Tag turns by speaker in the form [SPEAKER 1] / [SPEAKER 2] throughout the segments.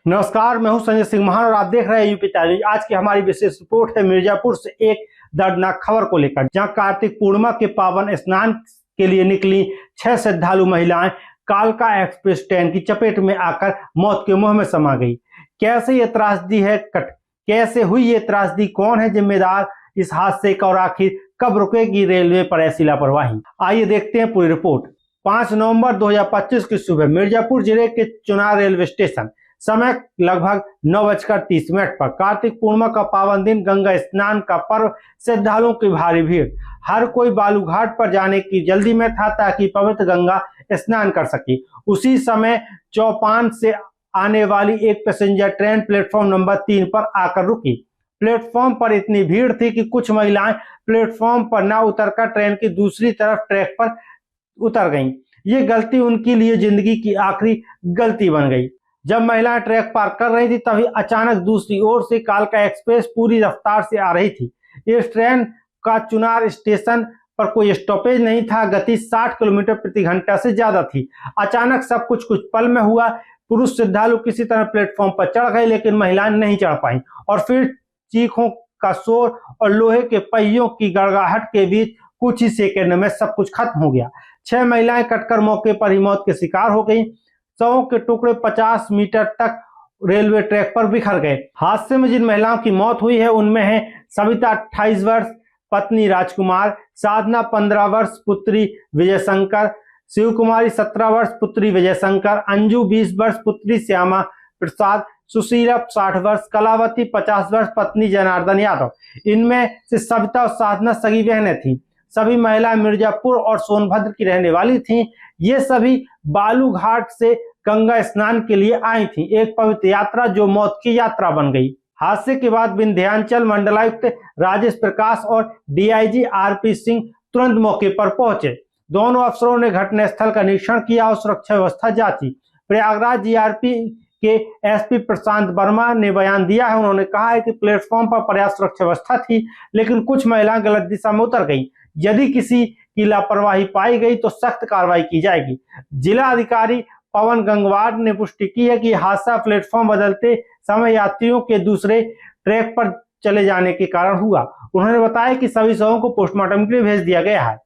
[SPEAKER 1] नमस्कार, मैं हूं संजय सिंह महान और आप देख रहे हैं यूपी तारीख। आज की हमारी विशेष रिपोर्ट है मिर्जापुर से एक दर्दनाक खबर को लेकर, जहां कार्तिक पूर्णिमा के पावन स्नान के लिए निकली 6 श्रद्धालु महिलाएं कालका एक्सप्रेस ट्रेन की चपेट में आकर मौत के मुंह में समा गई। कैसे ये त्रासदी है कैसे हुई ये त्रासदी, कौन है जिम्मेदार इस हादसे का और आखिर कब रुकेगी रेलवे पर ऐसी लापरवाही? आइए देखते हैं पूरी रिपोर्ट। 5 नवंबर 2025 की सुबह मिर्जापुर जिले के चुनार रेलवे स्टेशन, समय लगभग 9:30 पर कार्तिक पूर्णिमा का पावन दिन, गंगा स्नान का पर्व, श्रद्धालुओं की भारी भीड़। हर कोई बालू घाट पर जाने की जल्दी में था ताकि पवित्र गंगा स्नान कर सके। उसी समय चौपान से आने वाली एक पैसेंजर ट्रेन प्लेटफॉर्म नंबर 3 पर आकर रुकी। प्लेटफॉर्म पर इतनी भीड़ थी कि कुछ महिलाएं प्लेटफॉर्म पर न उतरकर ट्रेन की दूसरी तरफ ट्रैक पर उतर गईं। ये गलती उनके लिए जिंदगी की आखिरी गलती बन गई। जब महिलाएं ट्रैक पार कर रही थी तभी अचानक दूसरी ओर से कालका एक्सप्रेस पूरी रफ्तार से आ रही थी। इस ट्रेन का चुनार स्टेशन पर कोई स्टॉपेज नहीं था। गति 60 किलोमीटर प्रति घंटा से ज्यादा थी। अचानक सब कुछ पल में हुआ। पुरुष श्रद्धालु किसी तरह प्लेटफॉर्म पर चढ़ गए, लेकिन महिलाएं नहीं चढ़ पाई और फिर चीखों का शोर और लोहे के पहियों की गड़गड़ाहट के बीच कुछ ही सेकंड में सब कुछ खत्म हो गया। 6 महिलाएं कटकर मौके पर ही मौत के शिकार हो गई। शवों के टुकड़े 50 मीटर तक रेलवे ट्रैक पर बिखर गए। हादसे में जिन महिलाओं की मौत हुई है उनमें है सविता 28 वर्ष पत्नी राजकुमार, साधना 15 वर्ष पुत्री विजय शंकर, शिव कुमारी 17 वर्ष पुत्री विजय शंकर, अंजू 20 वर्ष पुत्री श्यामा प्रसाद, सुशीला 60 वर्ष, कलावती 50 वर्ष पत्नी जनार्दन यादव। इनमें से सविता और साधना सगी बहनें थीं। सभी महिलाएं मिर्जापुर और सोनभद्र की रहने वाली थीं। ये सभी बालू घाट से गंगा स्नान के लिए आई थीं, एक पवित्र यात्रा जो मौत की यात्रा बन गई। हादसे के बाद विंध्याचल मंडलायुक्त राजेश प्रकाश और डीआईजी आरपी सिंह तुरंत मौके पर पहुंचे। दोनों अफसरों ने घटनास्थल का निरीक्षण किया और सुरक्षा व्यवस्था जांची। प्रयागराज जीआरपी के एसपी प्रशांत वर्मा ने बयान दिया है। उन्होंने कहा है कि प्लेटफॉर्म पर पर्याप्त सुरक्षा व्यवस्था थी, लेकिन कुछ महिलाएं गलत दिशा में उतर गई। यदि किसी की लापरवाही पाई गई तो सख्त कार्रवाई की जाएगी। जिला अधिकारी पवन गंगवार ने पुष्टि की है कि हादसा प्लेटफॉर्म बदलते समय यात्रियों के दूसरे ट्रैक पर चले जाने के कारण हुआ। उन्होंने बताया कि सभी शवों को पोस्टमार्टम के लिए भेज दिया गया है।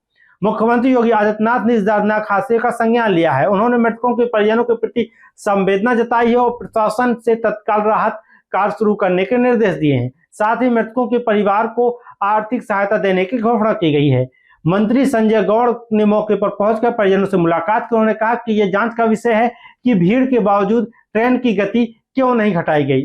[SPEAKER 1] मुख्यमंत्री योगी आदित्यनाथ ने इस दर्दनाक हादसे का संज्ञान लिया है। उन्होंने मृतकों के परिजनों के प्रति संवेदना जताई है और प्रशासन से तत्काल राहत कार्य शुरू करने के निर्देश दिए हैं। साथ ही मृतकों के परिवार को आर्थिक सहायता देने की घोषणा की गई है। मंत्री संजय गौड़ ने मौके पर पहुंचकर परिजनों से मुलाकात की। उन्होंने कहा कि यह जांच का विषय है कि भीड़ के बावजूद ट्रेन की गति क्यों नहीं घटाई गई।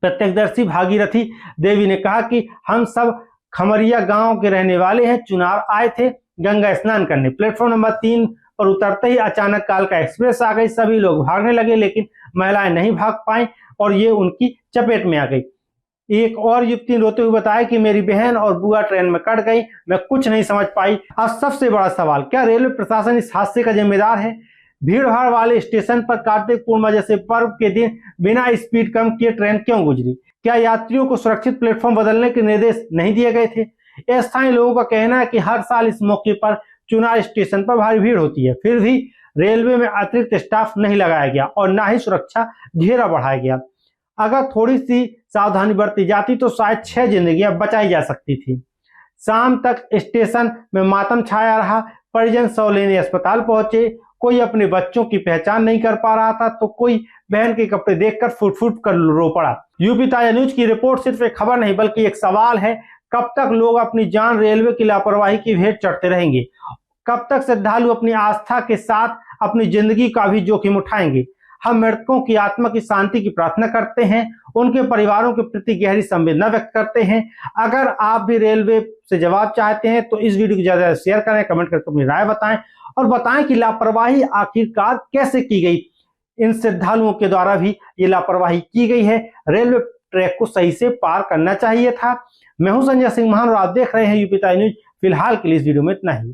[SPEAKER 1] प्रत्यक्षदर्शी भागीरथी देवी ने कहा कि हम सब खमरिया गांव के रहने वाले हैं, चुनार आए थे गंगा स्नान करने। प्लेटफॉर्म नंबर 3 पर उतरते ही अचानक कालका एक्सप्रेस आ गई। सभी लोग भागने लगे, लेकिन महिलाएं नहीं भाग पाई और ये उनकी चपेट में आ गई। एक और युवती ने रोते हुए बताया कि मेरी बहन और बुआ ट्रेन में कट गई, मैं कुछ नहीं समझ पाई। अब सबसे बड़ा सवाल, क्या रेलवे प्रशासन इस हादसे का जिम्मेदार है? भीड़ भाड़ वाले स्टेशन पर कार्तिक पूर्णिमा जैसे पर्व के दिन बिना स्पीड कम किए ट्रेन क्यों गुजरी? क्या यात्रियों को सुरक्षित प्लेटफॉर्म बदलने के निर्देश नहीं दिए गए थे? स्थानीय लोगों का कहना है कि हर साल इस मौके पर चुनार स्टेशन पर भारी भीड़ होती है, फिर भी रेलवे में अतिरिक्त स्टाफ नहीं लगाया गया और न ही सुरक्षा घेरा बढ़ाया गया। अगर थोड़ी सी सावधानी बरती जाती तो शायद 6 जिंदगियां बचाई जा सकती थी। शाम तक स्टेशन में मातम छाया रहा। परिजन शव लेने अस्पताल पहुंचे। कोई अपने बच्चों की पहचान नहीं कर पा रहा था तो कोई बहन के कपड़े देखकर फुट फुट कर रो पड़ा। यूपी ताजा न्यूज की रिपोर्ट सिर्फ एक खबर नहीं बल्कि एक सवाल है, कब तक लोग अपनी जान रेलवे की लापरवाही की भेंट चढ़ते रहेंगे? कब तक श्रद्धालु अपनी आस्था के साथ अपनी जिंदगी का भी जोखिम उठाएंगे? हम मृतकों की आत्मा की शांति की प्रार्थना करते हैं, उनके परिवारों के प्रति गहरी संवेदना व्यक्त करते हैं। अगर आप भी रेलवे से जवाब चाहते हैं तो इस वीडियो को ज्यादा शेयर करें, कमेंट करके अपनी राय बताएं और बताएं कि लापरवाही आखिरकार कैसे की गई। इन श्रद्धालुओं के द्वारा भी ये लापरवाही की गई है। रेलवे ट्रैक को सही से पार करना चाहिए था। मैं हूं संजय सिंह महान और आप देख रहे हैं यूपी ताजा न्यूज। फिलहाल के लिए इस वीडियो में इतना ही।